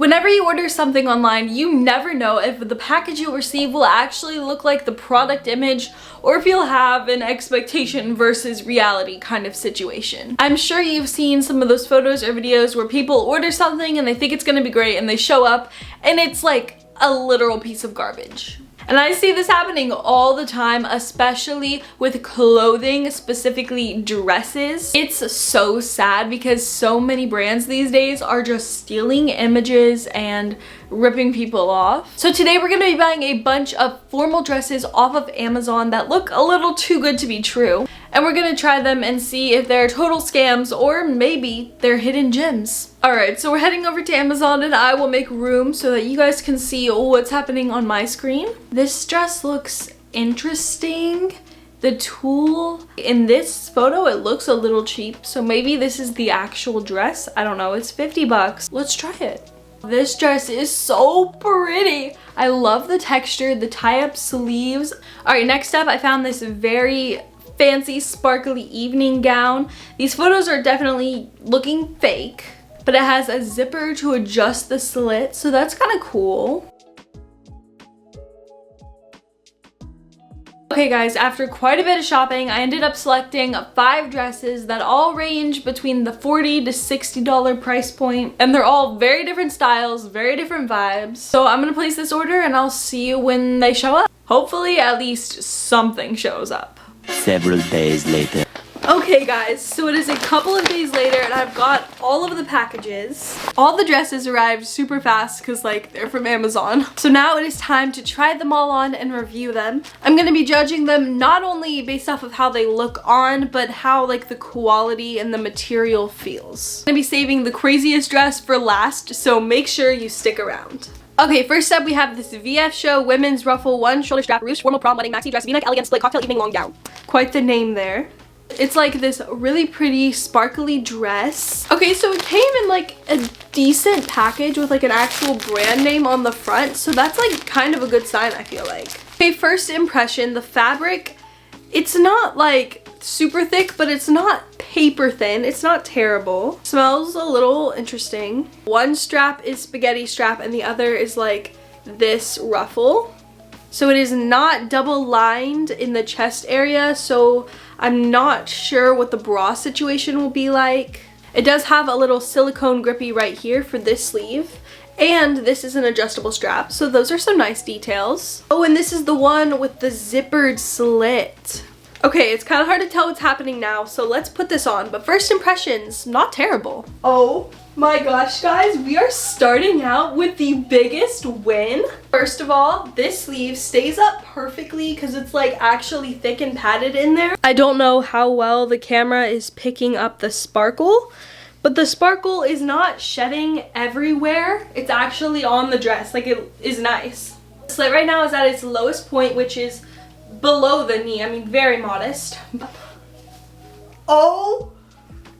Whenever you order something online, you never know if the package you'll receive will actually look like the product image or if you'll have an expectation versus reality kind of situation. I'm sure you've seen some of those photos or videos where people order something and they think it's gonna be great and they show up and it's like a literal piece of garbage. And I see this happening all the time, especially with clothing, specifically dresses. It's so sad because so many brands these days are just stealing images and ripping people off. So today we're gonna be buying a bunch of formal dresses off of Amazon that look a little too good to be true. And we're gonna try them and see if they're total scams or maybe they're hidden gems. Alright, so we're heading over to Amazon and I will make room so that you guys can see what's happening on my screen. This dress looks interesting. The tulle in this photo, it looks a little cheap. So maybe this is the actual dress. I don't know, it's 50 bucks. Let's try it. This dress is so pretty. I love the texture, the tie-up sleeves. Alright, next up I found this very fancy sparkly evening gown. These photos are definitely looking fake, but it has a zipper to adjust the slit, so that's kind of cool. Okay guys, after quite a bit of shopping, I ended up selecting 5 dresses that all range between the $40 to $60 price point, and they're all very different styles, very different vibes. So I'm gonna place this order and I'll see you when they show up. Hopefully at least something shows up. Several days later. Okay guys, so it is a couple of days later and I've got all of the packages. All the dresses arrived super fast because like they're from Amazon. So now it is time to try them all on and review them. I'm going to be judging them not only based off of how they look on, but how like the quality and the material feels. I'm going to be saving the craziest dress for last, so make sure you stick around. Okay, first up we have this VF Show Women's Ruffle 1 Shoulder Strap Roost Formal Prom Wedding Maxi Dress V-neck Elegant Split Cocktail Evening Long Gown. Quite the name there. It's like this really pretty sparkly dress. Okay, so it came in like a decent package with like an actual brand name on the front, so that's like kind of a good sign, I feel like. Okay, first impression, the fabric, it's not like super thick, but it's not paper thin. It's not terrible. Smells a little interesting. One strap is spaghetti strap and the other is like this ruffle. So it is not double lined in the chest area, so I'm not sure what the bra situation will be like. It does have a little silicone grippy right here for this sleeve, and this is an adjustable strap, so those are some nice details. Oh, and this is the one with the zippered slit. Okay, it's kind of hard to tell what's happening now, so let's put this on. But first impressions, not terrible. Oh my gosh, guys, we are starting out with the biggest win. First of all, this sleeve stays up perfectly because it's like actually thick and padded in there. I don't know how well the camera is picking up the sparkle, but the sparkle is not shedding everywhere. It's actually on the dress, like it is nice. The slit right now is at its lowest point, which is below the knee. I mean, very modest. Oh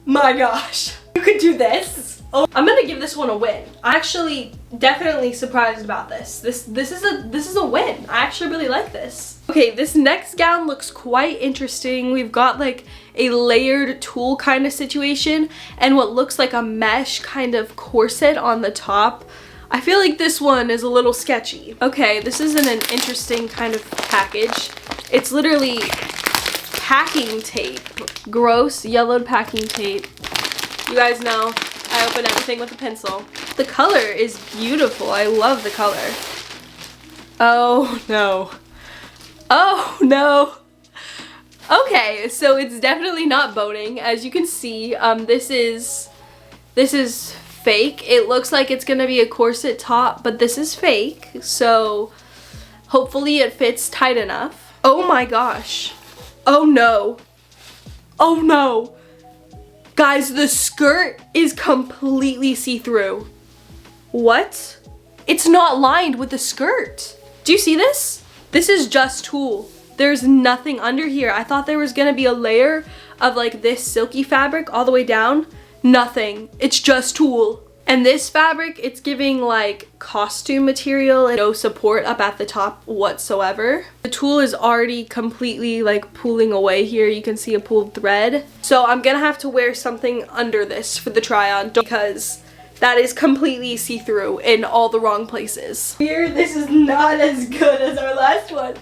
my gosh, you could do this. Oh, I'm gonna give this one a win. I'm actually definitely surprised about this. This is a win. I actually really like this. Okay, this next gown looks quite interesting. We've got like a layered tulle kind of situation and what looks like a mesh kind of corset on the top. I feel like this one is a little sketchy. Okay, this is an interesting kind of package. It's literally packing tape. Gross yellowed packing tape. You guys know I open everything with a pencil. The color is beautiful. I love the color. Oh no. Oh no. Okay, so it's definitely not boating. As you can see, this is fake. It looks like it's gonna be a corset top, but this is fake, so hopefully it fits tight enough. Oh my gosh. Oh no. Oh no. Guys, the skirt is completely see-through. What? It's not lined with the skirt. Do you see this? This is just tulle. There's nothing under here. I thought there was gonna be a layer of like this silky fabric all the way down. Nothing. It's just tulle. And this fabric, it's giving like costume material and no support up at the top whatsoever. The tulle is already completely like pulling away here. You can see a pulled thread. So I'm gonna have to wear something under this for the try on because that is completely see-through in all the wrong places. Here, this is not as good as our last one.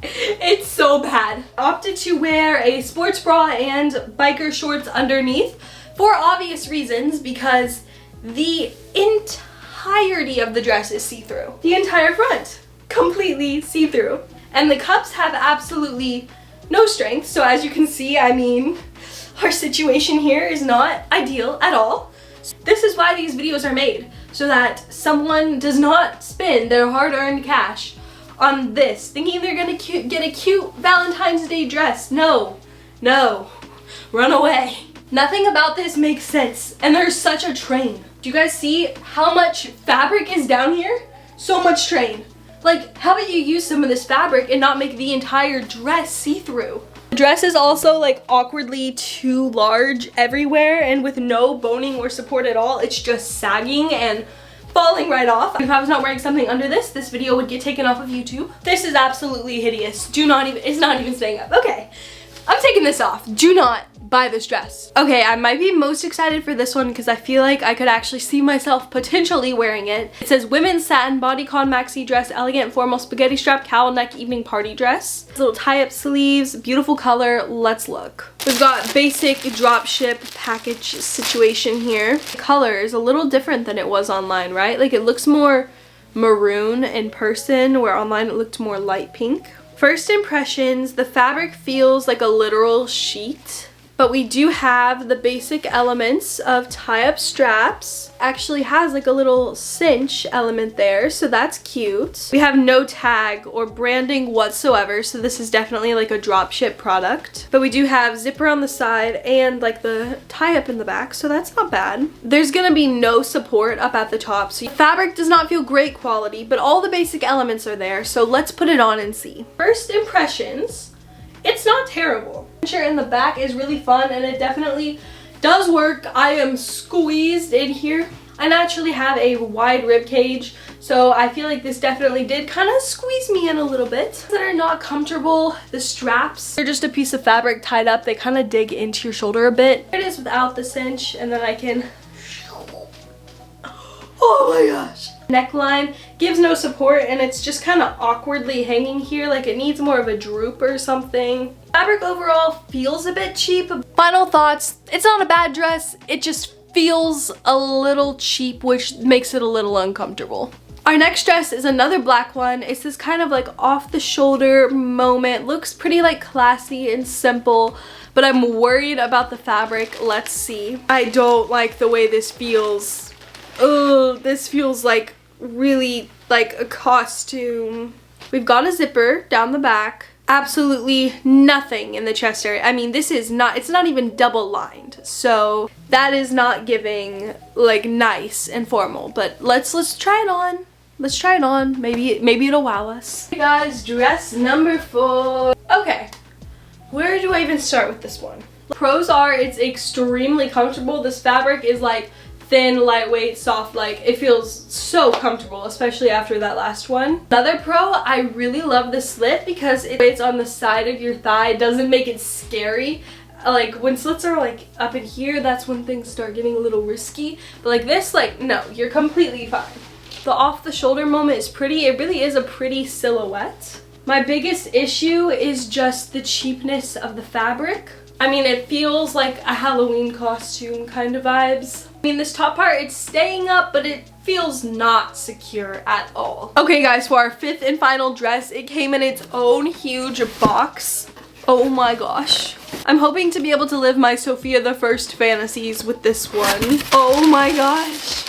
It's so bad. I opted to wear a sports bra and biker shorts underneath for obvious reasons, because the entirety of the dress is see-through. The entire front, completely see-through. And the cups have absolutely no strength, so as you can see, I mean, our situation here is not ideal at all. This is why these videos are made, so that someone does not spend their hard-earned cash on this, thinking they're gonna get a cute Valentine's Day dress. No, no, run away. Nothing about this makes sense, and there's such a train. Do you guys see how much fabric is down here? So much train. Like, how about you use some of this fabric and not make the entire dress see-through? The dress is also like awkwardly too large everywhere, and with no boning or support at all. It's just sagging and falling right off. If I was not wearing something under this, this video would get taken off of YouTube. This is absolutely hideous. It's not even staying up. Okay, I'm taking this off. Do not buy this dress. Okay, I might be most excited for this one because I feel like I could actually see myself potentially wearing it. It says women's satin bodycon maxi dress, elegant formal spaghetti strap cowl neck evening party dress. Little tie-up sleeves, beautiful color. Let's look. We've got basic drop ship package situation here. The color is a little different than it was online, right? Like, it looks more maroon in person, where online it looked more light pink. First impressions, the fabric feels like a literal sheet. But we do have the basic elements of tie-up straps. Actually has like a little cinch element there, so that's cute. We have no tag or branding whatsoever, so this is definitely like a dropship product. But we do have zipper on the side and like the tie-up in the back, so that's not bad. There's gonna be no support up at the top, so fabric does not feel great quality, but all the basic elements are there, so let's put it on and see. First impressions. It's not terrible. The shirt in the back is really fun, and it definitely does work. I am squeezed in here. I naturally have a wide rib cage, so I feel like this definitely did kind of squeeze me in a little bit. That are not comfortable. The straps, they're just a piece of fabric tied up. They kind of dig into your shoulder a bit. Here it is without the cinch, and then I can, oh my gosh. Neckline gives no support, and it's just kind of awkwardly hanging here, like it needs more of a droop or something. Fabric overall feels a bit cheap. Final thoughts, it's not a bad dress, it just feels a little cheap, which makes it a little uncomfortable. Our next dress is another black one. It's this kind of like off the shoulder moment. Looks pretty like classy and simple, but I'm worried about the fabric. Let's see. I don't like the way this feels. Oh, this feels like really like a costume. We've got a zipper down the back. Absolutely nothing in the chest area. I mean, this is not, it's not even double lined. So that is not giving like nice and formal, but let's try it on. Let's try it on. Maybe it'll wow us. Hey guys, dress number 4. Okay, where do I even start with this one? Pros are it's extremely comfortable. This fabric is like thin, lightweight, soft, like it feels so comfortable, especially after that last one. Another pro, I really love the slit because it's on the side of your thigh. It doesn't make it scary. Like when slits are like up in here, that's when things start getting a little risky. But like this, like no, you're completely fine. The off the shoulder moment is pretty. It really is a pretty silhouette. My biggest issue is just the cheapness of the fabric. I mean, it feels like a Halloween costume kind of vibes. I mean, this top part, it's staying up, but it feels not secure at all. Okay guys, for our 5th and final dress, it came in its own huge box. Oh my gosh. I'm hoping to be able to live my Sophia the First fantasies with this one. Oh my gosh.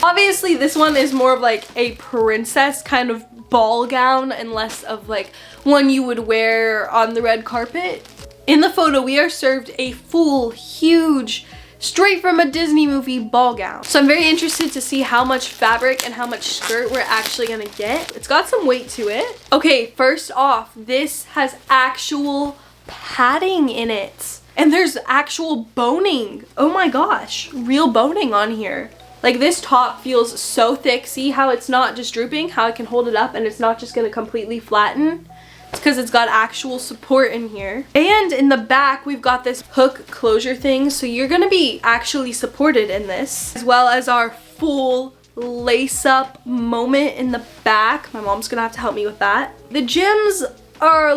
Obviously, this one is more of like a princess kind of ball gown and less of like one you would wear on the red carpet. In the photo, we are served a full, huge, straight from a Disney movie ball gown. So I'm very interested to see how much fabric and how much skirt we're actually gonna get. It's got some weight to it. Okay, first off, this has actual padding in it. And there's actual boning. Oh my gosh, real boning on here. Like this top feels so thick. See how it's not just drooping, how I can hold it up and it's not just gonna completely flatten. It's because it's got actual support in here. And in the back, we've got this hook closure thing. So you're gonna be actually supported in this, as well as our full lace up moment in the back. My mom's gonna have to help me with that. The gems are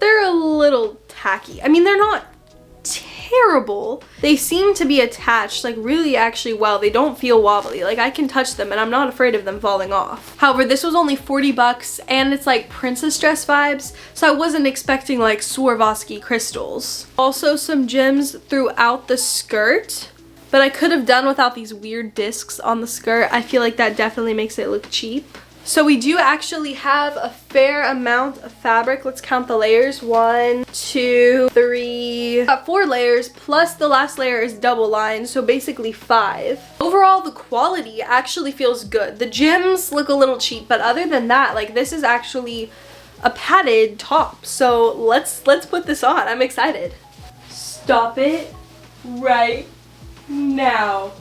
they're a little tacky. I mean, they're not terrible. They seem to be attached like really actually well. They don't feel wobbly. Like I can touch them and I'm not afraid of them falling off. However, this was only 40 bucks and it's like princess dress vibes. So I wasn't expecting like Swarovski crystals. Also some gems throughout the skirt, but I could have done without these weird discs on the skirt. I feel like that definitely makes it look cheap. So we do actually have a fair amount of fabric. Let's count the layers. 1, 2, 3, 4 layers, plus the last layer is double lined, so basically 5. Overall, the quality actually feels good. The gems look a little cheap, but other than that, like this is actually a padded top. So let's put this on. I'm excited. Stop it right now.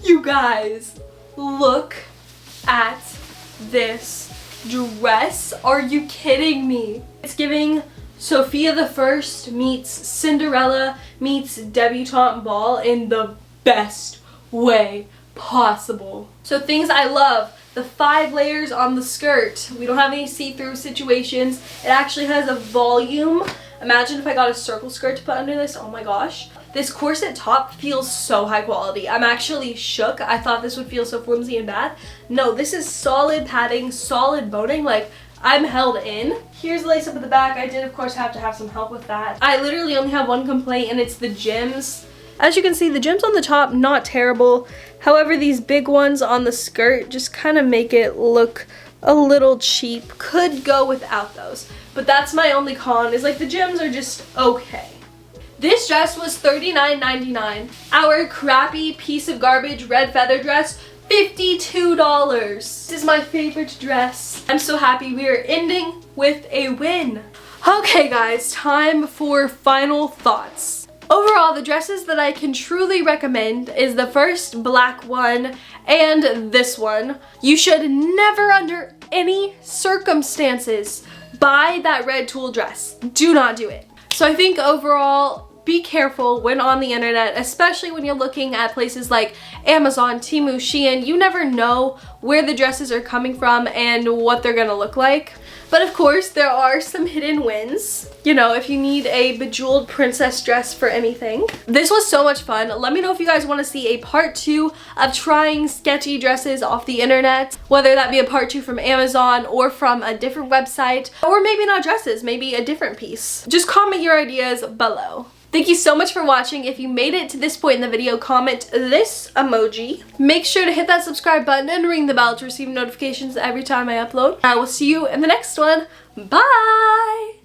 You guys, look at this dress. Are you kidding me? It's giving Sophia the First meets Cinderella meets debutante ball in the best way possible. So things I love: the 5 layers on the skirt. We don't have any see-through situations. It actually has a volume. Imagine if I got a circle skirt to put under this. Oh my gosh. This corset top feels so high quality. I'm actually shook. I thought this would feel so flimsy and bad. No, this is solid padding, solid boning. Like, I'm held in. Here's the lace up at the back. I did, of course, have to have some help with that. I literally only have one complaint, and it's the gems. As you can see, the gems on the top, not terrible. However, these big ones on the skirt just kind of make it look a little cheap. Could go without those. But that's my only con, is like the gems are just okay. This dress was $39.99. Our crappy piece of garbage red feather dress, $52. This is my favorite dress. I'm so happy we are ending with a win. Okay guys, time for final thoughts. Overall, the dresses that I can truly recommend is the first black one and this one. You should never under any circumstances buy that red tulle dress. Do not do it. So I think overall, be careful when on the internet, especially when you're looking at places like Amazon, Temu, Shein. You never know where the dresses are coming from and what they're gonna look like. But of course, there are some hidden wins. You know, if you need a bejeweled princess dress for anything. This was so much fun. Let me know if you guys want to see a part 2 of trying sketchy dresses off the internet. Whether that be a part 2 from Amazon or from a different website. Or maybe not dresses, maybe a different piece. Just comment your ideas below. Thank you so much for watching. If you made it to this point in the video, comment this emoji. Make sure to hit that subscribe button and ring the bell to receive notifications every time I upload. I will see you in the next one. Bye!